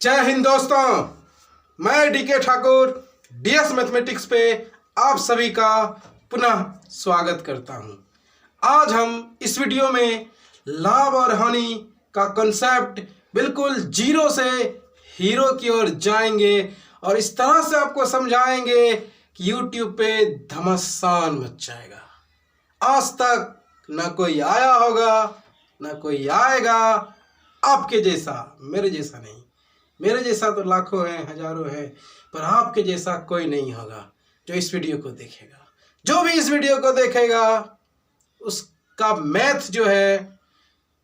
जय हिंद दोस्तों, मैं डीके ठाकुर डीएस मैथमेटिक्स पे आप सभी का पुनः स्वागत करता हूं। आज हम इस वीडियो में लाभ और हानि का कॉन्सेप्ट बिल्कुल जीरो से हीरो की ओर जाएंगे और इस तरह से आपको समझाएंगे कि यूट्यूब पे घमासान मच जाएगा। आज तक न कोई आया होगा न कोई आएगा आपके जैसा, मेरे जैसा नहीं। मेरे जैसा तो लाखों हैं, हजारों हैं, पर आपके जैसा कोई नहीं होगा जो इस वीडियो को देखेगा। जो भी इस वीडियो को देखेगा उसका मैथ जो है,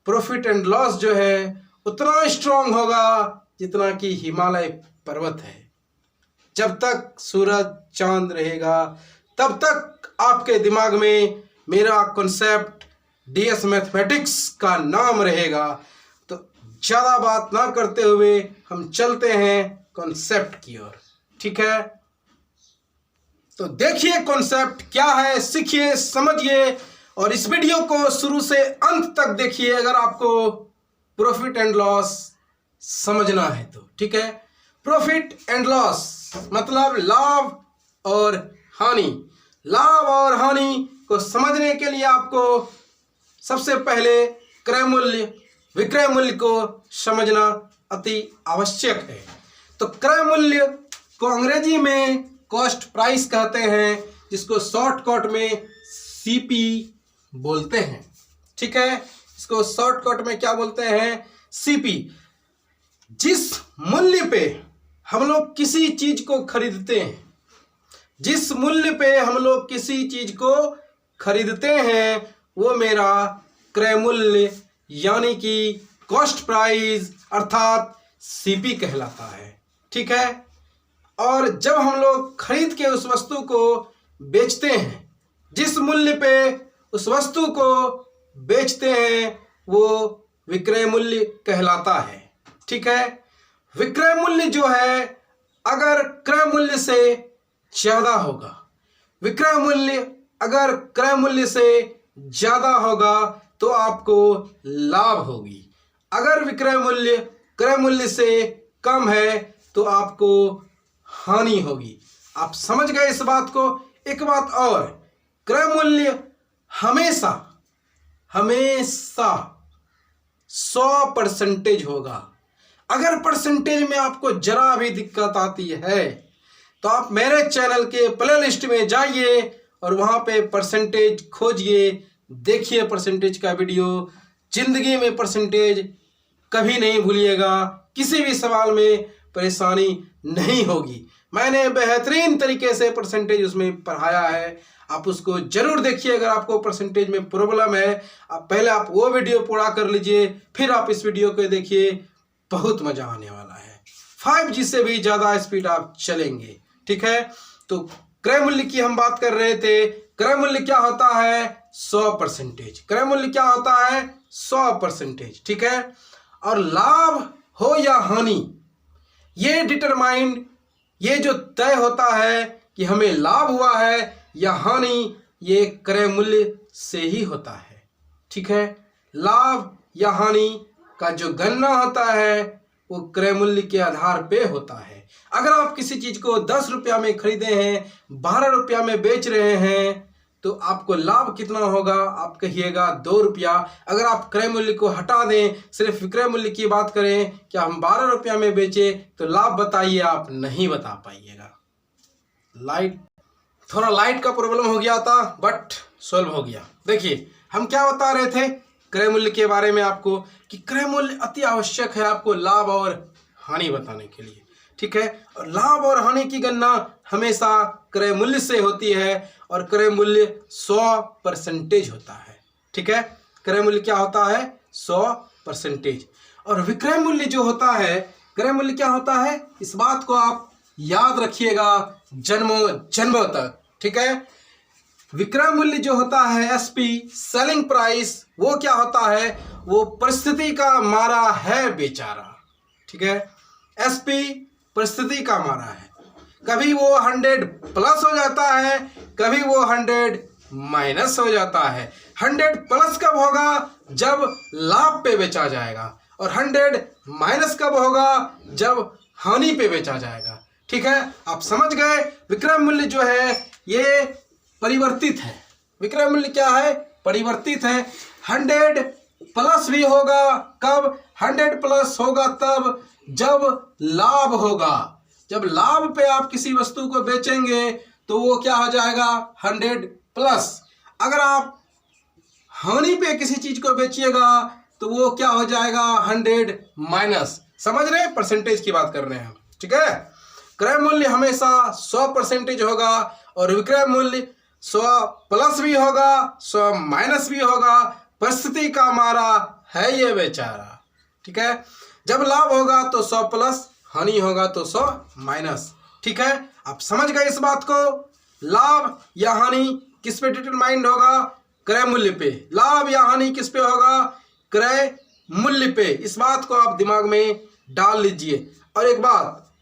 प्रॉफिट एंड लॉस जो है, उतना स्ट्रांग होगा जितना कि हिमालय पर्वत है। जब तक सूरज चांद रहेगा तब तक आपके दिमाग में मेरा कॉन्सेप्ट डीएस मैथमेटिक्स का नाम रहेगा। तो ज़्यादा बात ना करते हुए हम चलते हैं कॉन्सेप्ट की ओर, ठीक है? तो देखिए कॉन्सेप्ट क्या है, सीखिए, समझिए और इस वीडियो को शुरू से अंत तक देखिए अगर आपको प्रॉफिट एंड लॉस समझना है तो, ठीक है? प्रॉफिट एंड लॉस मतलब लाभ और हानि। लाभ और हानि को समझने के लिए आपको सबसे पहले क्रय मूल्य विक्रय मूल्य को समझना अति आवश्यक है। तो क्रय मूल्य को अंग्रेजी में कॉस्ट प्राइस कहते हैं, जिसको शॉर्टकट में सीपी बोलते हैं, ठीक है? इसको शॉर्टकट में क्या बोलते हैं? सीपी। जिस मूल्य पे हम लोग किसी चीज को खरीदते हैं, जिस मूल्य पे हम लोग किसी चीज को खरीदते हैं वो मेरा क्रय मूल्य यानी कि कॉस्ट प्राइस अर्थात सीपी कहलाता है, ठीक है? और जब हम लोग खरीद के उस वस्तु को बेचते हैं, जिस मूल्य पे उस वस्तु को बेचते हैं वो विक्रय मूल्य कहलाता है, ठीक है? विक्रय मूल्य जो है अगर क्रय मूल्य से ज्यादा होगा, विक्रय मूल्य अगर क्रय मूल्य से ज्यादा होगा तो आपको लाभ होगी। अगर विक्रय मूल्य क्रय मूल्य से कम है तो आपको हानि होगी। आप समझ गए इस बात को? एक बात और, क्रय मूल्य हमेशा हमेशा 100% होगा। अगर परसेंटेज में आपको जरा भी दिक्कत आती है तो आप मेरे चैनल के प्लेलिस्ट में जाइए और वहां पे परसेंटेज खोजिए, देखिए परसेंटेज का वीडियो। जिंदगी में परसेंटेज कभी नहीं भूलिएगा, किसी भी सवाल में परेशानी नहीं होगी। मैंने बेहतरीन तरीके से परसेंटेज उसमें पढ़ाया है, आप उसको जरूर देखिए। अगर आपको परसेंटेज में प्रॉब्लम है पहले आप वो वीडियो पूरा कर लीजिए, फिर आप इस वीडियो को देखिए, बहुत मजा आने वाला है। 5G से भी ज्यादा स्पीड आप चलेंगे, ठीक है? तो क्रय मूल्य की हम बात कर रहे थे। क्रय मूल्य क्या होता है? 100%। क्रय मूल्य क्या होता है? 100%, ठीक है? और लाभ हो या हानि, ये डिटरमाइंड, ये जो तय होता है कि हमें लाभ हुआ है या हानि, ये क्रय मूल्य से ही होता है, ठीक है? लाभ या हानि का जो गणना होता है वो क्रय मूल्य के आधार पे होता है। अगर आप किसी चीज को 10 रुपया में खरीदे हैं, 12 रुपया में बेच रहे हैं, तो आपको लाभ कितना होगा? आप कहिएगा 2 रुपया। अगर आप क्रय मूल्य को हटा दें, सिर्फ विक्रय मूल्य की बात करें कि हम 12 रुपया में बेचे, तो लाभ बताइए, आप नहीं बता पाइएगा। थोड़ा लाइट का प्रॉब्लम हो गया था बट सॉल्व हो गया। देखिए हम क्या बता रहे थे क्रय मूल्य के बारे में आपको, कि क्रय मूल्य अति आवश्यक है आपको लाभ और हानि बताने के लिए, ठीक है? और लाभ और हानि की गणना हमेशा क्रय मूल्य से होती है और क्रय मूल्य 100% होता है, ठीक है? क्रय मूल्य क्या होता है? 100%। और विक्रय मूल्य जो होता है, क्रय मूल्य क्या होता है, इस बात को आप याद रखिएगा जन्मों जन्मों तक, ठीक है? विक्रय मूल्य जो होता है एसपी, सेलिंग प्राइस, वो क्या होता है? वो परिस्थिति का मारा है बेचारा, ठीक है? एसपी परिस्थिति का मारा है। कभी वो 100 प्लस हो जाता है, कभी वो 100 माइनस हो जाता है। 100 प्लस कब होगा? जब लाभ पे बेचा जाएगा, और 100 माइनस कब होगा, जब हानि पे बेचा जाएगा। ठीक है, आप समझ गए। विक्रय मूल्य जो है ये परिवर्तित है। विक्रय मूल्य क्या है, परिवर्तित है। 100 प्लस भी होगा कब, 100 प्लस होगा तब जब लाभ होगा। जब लाभ पे आप किसी वस्तु को बेचेंगे तो वो क्या हो जाएगा, 100 प्लस। अगर आप हानि पे किसी चीज को बेचिएगा तो वो क्या हो जाएगा, 100 माइनस। समझ रहे हैं, परसेंटेज की बात कर रहे हैं हम। ठीक है, क्रय मूल्य हमेशा 100% होगा और विक्रय मूल्य 100 प्लस भी होगा, 100 माइनस भी होगा। परिस्थिति का मारा है ये बेचारा। ठीक है, जब लाभ होगा तो 100 प्लस, हानि होगा तो 100 माइनस। ठीक है, आप समझ गए इस बात को। लाभ या हानि किस पे डिटरमाइंड होगा, क्रय मूल्य पे। लाभ या हानि किस पे होगा, क्रय मूल्य पे। इस बात को आप दिमाग में डाल लीजिए। और एक बात,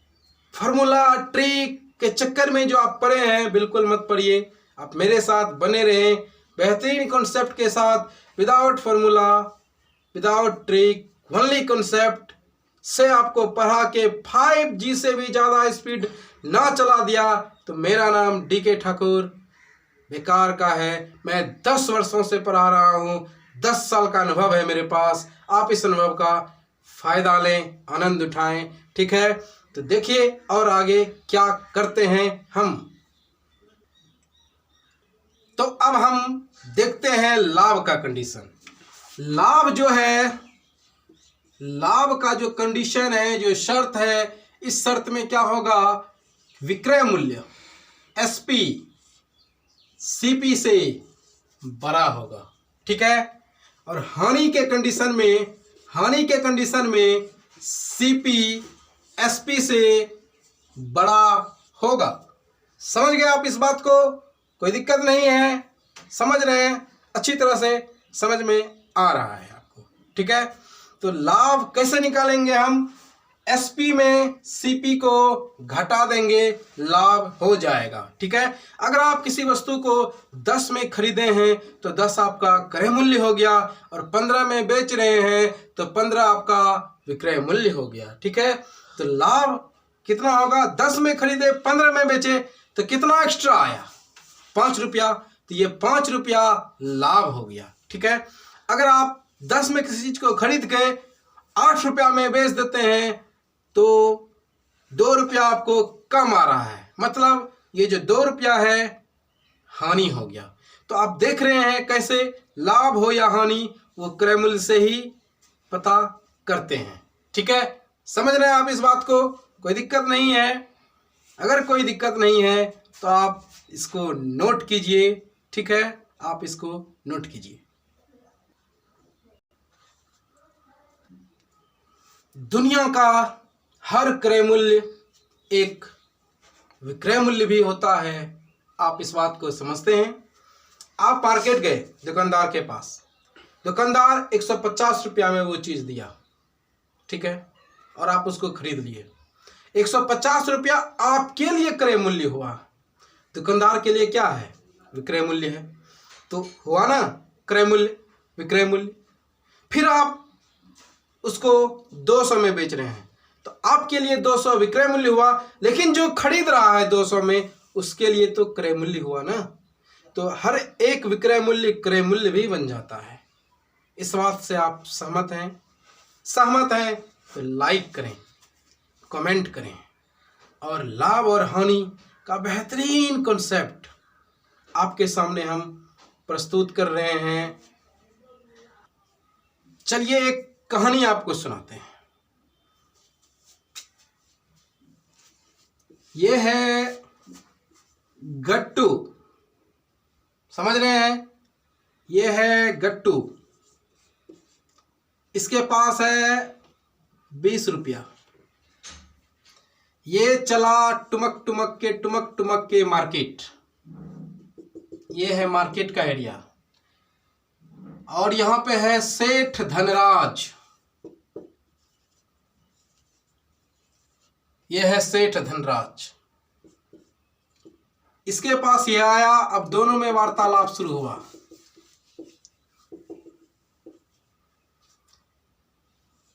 फॉर्मूला ट्रिक के चक्कर में जो आप पढ़े हैं बिल्कुल मत पढ़िए। आप मेरे साथ बने रहें बेहतरीन कॉन्सेप्ट के साथ, without formula, without trick, only concept से आपको पढ़ा के 5G से भी ज़्यादा स्पीड ना चला दिया तो मेरा नाम DK ठाकुर बेकार का है। मैं 10 वर्षों से पढ़ा रहा हूँ, 10 साल का अनुभव है मेरे पास। आप इस अनुभव का फायदा लें, आनंद उठाएं। ठीक है, तो देखिए और आगे क्या करते हैं हम। तो अब हम देखते हैं लाभ का कंडीशन। लाभ जो है, लाभ का जो कंडीशन है, जो शर्त है, इस शर्त में क्या होगा, विक्रय मूल्य SP CP से बड़ा होगा। ठीक है, और हानि के कंडीशन में, हानि के कंडीशन में CP SP से बड़ा होगा। समझ गए आप इस बात को, कोई दिक्कत नहीं है, समझ रहे हैं, अच्छी तरह से समझ में आ रहा है आपको। ठीक है, तो लाभ कैसे निकालेंगे हम, SP में CP को घटा देंगे, लाभ हो जाएगा। ठीक है, अगर आप किसी वस्तु को 10 में खरीदे हैं तो 10 आपका क्रय मूल्य हो गया, और 15 में बेच रहे हैं तो 15 आपका विक्रय मूल्य हो गया। ठीक है, तो लाभ कितना होगा, 10 में खरीदे 15 में बेचे तो कितना एक्स्ट्रा आया, 5 रुपया। तो ये 5 रुपया लाभ हो गया। ठीक है, अगर आप 10 में किसी चीज को खरीद के 8 रुपया में बेच देते हैं तो 2 रुपया आपको कम आ रहा है, मतलब ये जो 2 रुपया है हानि हो गया। तो आप देख रहे हैं कैसे लाभ हो या हानि वो क्रय मूल्य से ही पता करते हैं। ठीक है, समझ रहे हैं आप इस बात को, कोई दिक्कत नहीं है। अगर कोई दिक्कत नहीं है तो आप इसको नोट कीजिए। ठीक है, आप इसको नोट कीजिए। दुनिया का हर क्रय मूल्य एक विक्रय मूल्य भी होता है। आप इस बात को समझते हैं। आप मार्केट गए दुकानदार के पास, दुकानदार 150 रुपया में वो चीज़ दिया। ठीक है, और आप उसको खरीद लिए। 150 रुपया आपके लिए क्रय मूल्य हुआ, दुकानदार के लिए क्या है, विक्रय मूल्य है। तो हुआ ना क्रय मूल्य, विक्रय मूल्य। फिर आप उसको 200 में बेच रहे हैं तो आपके लिए 200 विक्रय मूल्य हुआ, लेकिन जो खरीद रहा है 200 में उसके लिए तो क्रय मूल्य हुआ ना। तो हर एक विक्रय मूल्य क्रय मूल्य भी बन जाता है। इस बात से आप सहमत हैं? सहमत हैं तो लाइक करें, कमेंट करें। और लाभ और हानि का बेहतरीन कॉन्सेप्ट आपके सामने हम प्रस्तुत कर रहे हैं। चलिए एक कहानी आपको सुनाते हैं। ये है गट्टू, समझ रहे हैं, ये है गट्टू। इसके पास है 20 रुपया। ये चला टुमक टुमक के मार्केट। ये है मार्केट का एरिया, और यहां पे है सेठ धनराज। ये है सेठ धनराज। इसके पास ये आया, अब दोनों में वार्तालाप शुरू हुआ।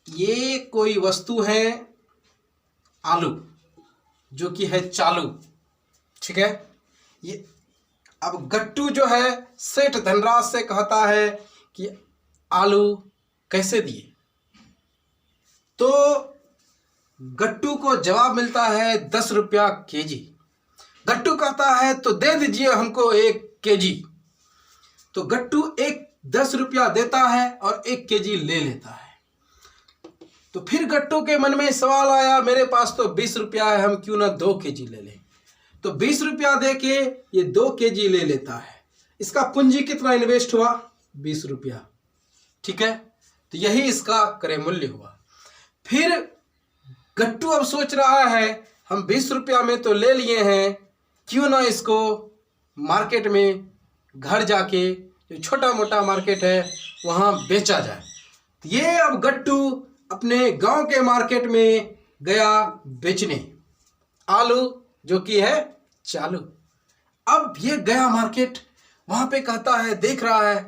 ये कोई वस्तु है आलू, जो कि है चालू, ठीक है। ये अब गट्टू जो है सेठ धनराज से कहता है कि आलू कैसे दिए, तो गट्टू को जवाब मिलता है 10 रुपया केजी। गट्टू कहता है तो दे दीजिए हमको 1 केजी। तो गट्टू 10 रुपया देता है और 1 केजी ले लेता है। तो फिर गट्टू के मन में सवाल आया, मेरे पास तो 20 रुपया है, हम क्यों ना 2 केजी ले लें। तो 20 रुपया दे के ये 2 केजी ले लेता है। इसका पूंजी कितना इन्वेस्ट हुआ? 20 रुपया, ठीक है। तो यही इसका क्रय मूल्य हुआ। फिर गट्टू अब सोच रहा है हम 20 रुपया में तो ले लिए हैं, क्यों ना इसको मार्केट में घर जाके, जो छोटा मोटा मार्केट है वहाँ बेचा जाए। ये अब गट्टू अपने गांव के मार्केट में गया बेचने, आलू जो कि है चालू। अब ये गया मार्केट, वहाँ पे कहता है, देख रहा है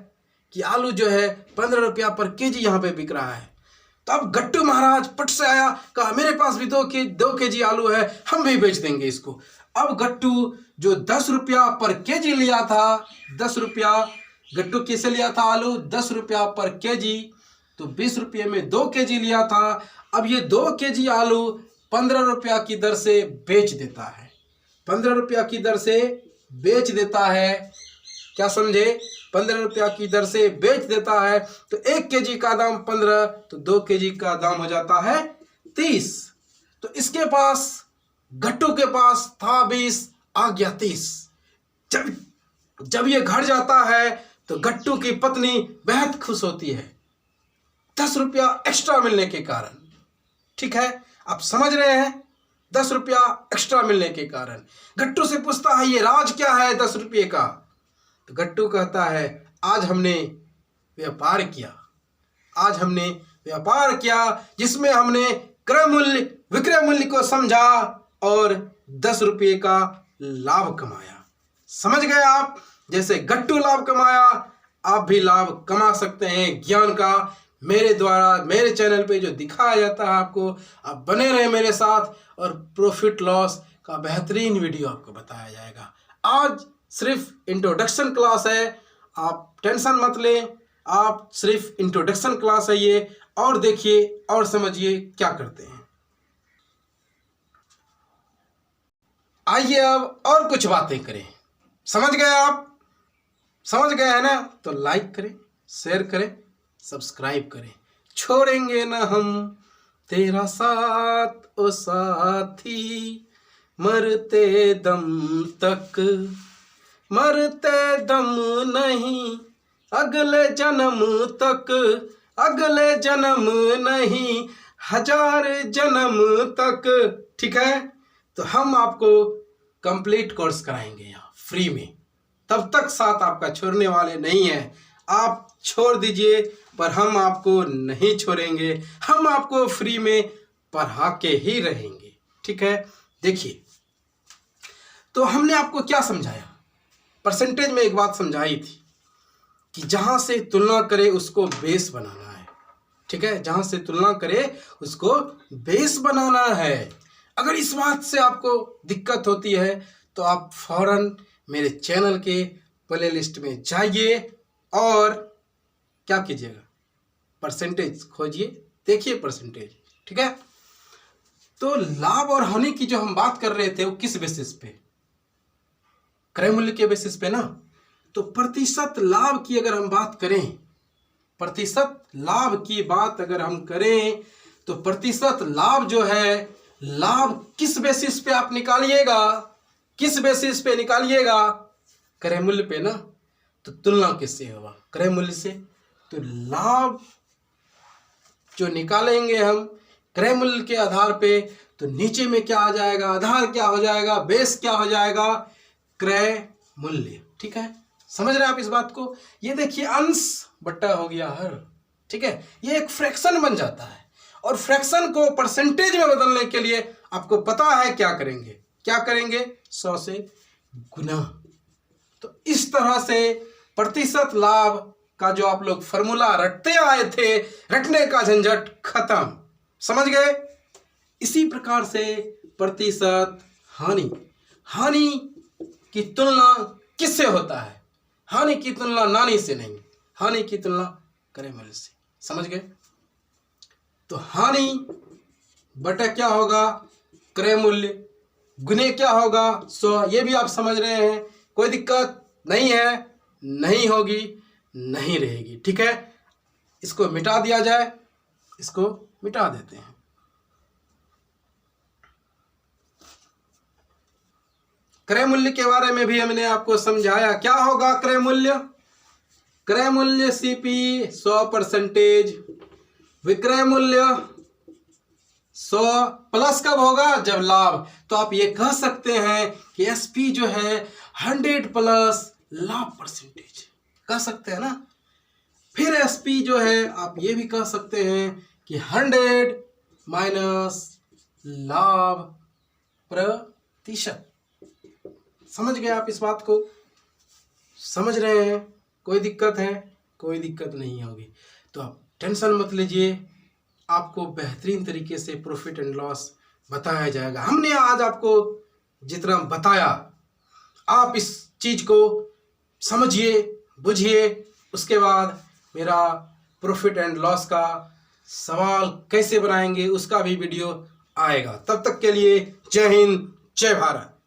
कि आलू जो है 15 रुपया पर केजी यहाँ पे बिक रहा है। तो अब गट्टू महाराज पट से आया, कहा मेरे पास भी 2 केजी आलू है, हम भी बेच देंगे इसको। अब गट्टू जो 10 रुपया पर केजी लिया था, 10 रुपया गट्टू कैसे लिया था आलू? 10 रुपया पर केजी, तो 20 रुपये में 2 केजी लिया था। अब ये 2 केजी आलू 15 रुपया की दर से बेच देता है। 15 रुपया की दर से बेच देता है, क्या समझे? 15 रुपया की दर से बेच देता है। तो 1 केजी का दाम 15, तो 2 केजी का दाम हो जाता है 30। तो इसके पास, गट्टू के पास था 20, आ गया 30। जब ये घर जाता है तो गट्टू की पत्नी बेहद खुश होती है 10 रुपया एक्स्ट्रा मिलने के कारण, ठीक है। आप समझ रहे हैं, 10 रुपया एक्स्ट्रा मिलने के कारण। गट्टू से पूछता है ये राज क्या है 10 रुपये का? तो गट्टू कहता है आज हमने व्यापार किया, आज हमने व्यापार किया जिसमें हमने क्रय मूल्य विक्रय मूल्य को समझा और 10 रुपये का लाभ कमाया। समझ गए आप? जैसे गट्टू लाभ कमाया, आप भी लाभ कमा सकते हैं ज्ञान का। मेरे द्वारा, मेरे चैनल पे जो दिखाया जाता है आपको, आप बने रहे मेरे साथ और प्रॉफिट लॉस का बेहतरीन वीडियो आपको बताया जाएगा। आज सिर्फ इंट्रोडक्शन क्लास है, आप टेंशन मत लें, आप सिर्फ इंट्रोडक्शन क्लास है ये, और देखिए और समझिए क्या करते हैं। आइए अब और कुछ बातें करें। समझ गए आप? समझ गए हैं ना? तो लाइक करें, शेयर करें, सब्सक्राइब करें। छोड़ेंगे ना हम तेरा साथ ओ साथी, मरते दम तक, मरते दम नहीं, अगले जन्म तक, अगले जन्म नहीं, 1000 जन्म तक, ठीक है। तो हम आपको कंप्लीट कोर्स कराएंगे यहाँ फ्री में, तब तक साथ आपका छोड़ने वाले नहीं हैं। आप छोड़ दीजिए पर हम आपको नहीं छोड़ेंगे, हम आपको फ्री में पढ़ा के ही रहेंगे, ठीक है। देखिए, तो हमने आपको क्या समझाया? परसेंटेज में एक बात समझाई थी कि जहां से तुलना करे उसको बेस बनाना है, ठीक है। जहां से तुलना करे उसको बेस बनाना है। अगर इस बात से आपको दिक्कत होती है तो आप फौरन मेरे चैनल के प्ले लिस्ट में जाइए और क्या कीजिएगा, परसेंटेज खोजिए, देखिए परसेंटेज, ठीक है। तो लाभ और हानि की जो हम बात कर रहे थे वो किस बेसिस पे? क्रय मूल्य के बेसिस पे ना। तो प्रतिशत लाभ की अगर हम बात करें, प्रतिशत लाभ की बात अगर हम करें, तो प्रतिशत लाभ जो है, लाभ किस बेसिस पे आप निकालिएगा? किस बेसिस पे निकालिएगा? क्रय मूल्य पे ना। तो तुलना किससे होगा? क्रय मूल्य से। तो लाभ जो निकालेंगे हम क्रय मूल्य के आधार पे, तो नीचे में क्या आ जाएगा? आधार क्या हो जाएगा? बेस क्या हो जाएगा? क्रय मूल्य, ठीक है। समझ रहे हैं आप इस बात को? ये देखिए अंश बट्टा हो गया हर, ठीक है। ये एक फ्रैक्शन बन जाता है और फ्रैक्शन को परसेंटेज में बदलने के लिए आपको पता है क्या करेंगे? क्या करेंगे? 100 से गुना। तो इस तरह से प्रतिशत लाभ का जो आप लोग फॉर्मूला रटते आए थे, रटने का झंझट खत्म। समझ गए? इसी प्रकार से प्रतिशत हानि, हानि की तुलना किससे होता है? हानि की तुलना नानी से नहीं, हानि की तुलना क्रय मूल्य से। समझ गए? तो हानि बटा क्या होगा? क्रय मूल्य, गुने क्या होगा? 100। ये भी आप समझ रहे हैं, कोई दिक्कत नहीं है, नहीं होगी, नहीं रहेगी। ठीक है, इसको मिटा दिया जाए, इसको मिटा देते हैं। क्रय मूल्य के बारे में भी हमने आपको समझाया। क्या होगा क्रय मूल्य? क्रय मूल्य सीपी 100%, विक्रय मूल्य 100 प्लस कब होगा? जब लाभ। तो आप ये कह सकते हैं कि एसपी जो है 100 प्लस लाभ परसेंटेज, कह सकते हैं ना। फिर एसपी जो है आप ये भी कह सकते हैं कि 100 माइनस लाभ प्रतिशत। समझ गए आप इस बात को? समझ रहे हैं? कोई दिक्कत है? कोई दिक्कत नहीं होगी। तो आप टेंशन मत लीजिए, आपको बेहतरीन तरीके से प्रॉफिट एंड लॉस बताया जाएगा। हमने आज आपको जितना बताया, आप इस चीज को समझिए, बुझिए। उसके बाद मेरा प्रॉफिट एंड लॉस का सवाल कैसे बनाएंगे उसका भी वीडियो आएगा। तब तक के लिए जय हिंद, जय भारत।